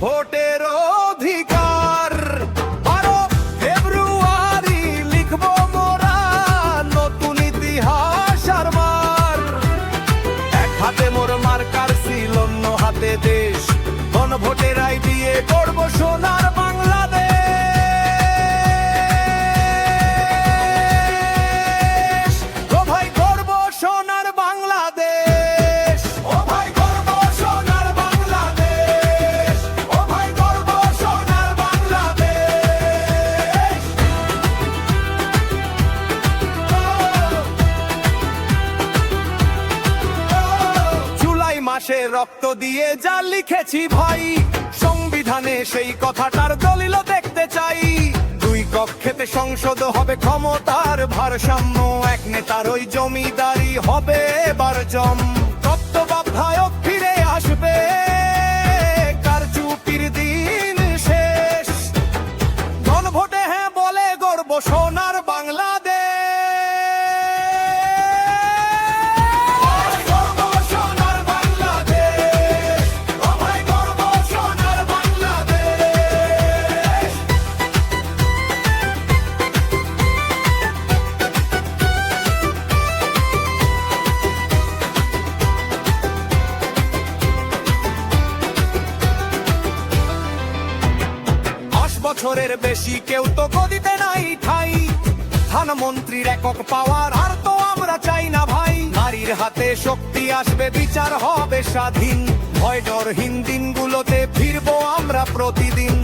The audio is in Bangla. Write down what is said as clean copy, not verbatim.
ভোটের অধিকার 12 ফেব্রুয়ারি লিখব মোরা নতুন ইতিহাস আর মার। এক হাতে মোর মার্কার ছিল, অন্য হাতে দেশ, গণভোটের রায় দিয়ে করব সোনার বাংলাদেশ। ও ভাই করব সোনার বাংলাদেশ, ও ভাই করব সোনার বাংলাদেশ, ও ভাই করব সোনার বাংলাদেশ। জুলাই মাসে রক্ত দিয়ে যা লিখেছি ভাই, সংবিধানে সেই কথাটার দলিল দেখতে চাই। দুই কক্ষেতে সংসদ হবে ক্ষমতার ভারসাম্য, এক নেতার ওই জমিদারি হবে এবার জম। তত্ত্বাবধায়ক ফিরে আসবে, কারচুপির দিন শেষ। গণভোটে হ্যাঁ বলে গর্ব সোনার বাংলাদেশ। বছরের বেশি কেউ তো গদিতে নাই ঠাই, প্রধানমন্ত্রীর একক পাওয়ার আর তো আমরা চাই না ভাই। নারীর হাতে শক্তি আসবে, বিচার হবে স্বাধীন, ভয় ডরহীন দিনগুলোতে ফিরবো আমরা প্রতিদিন।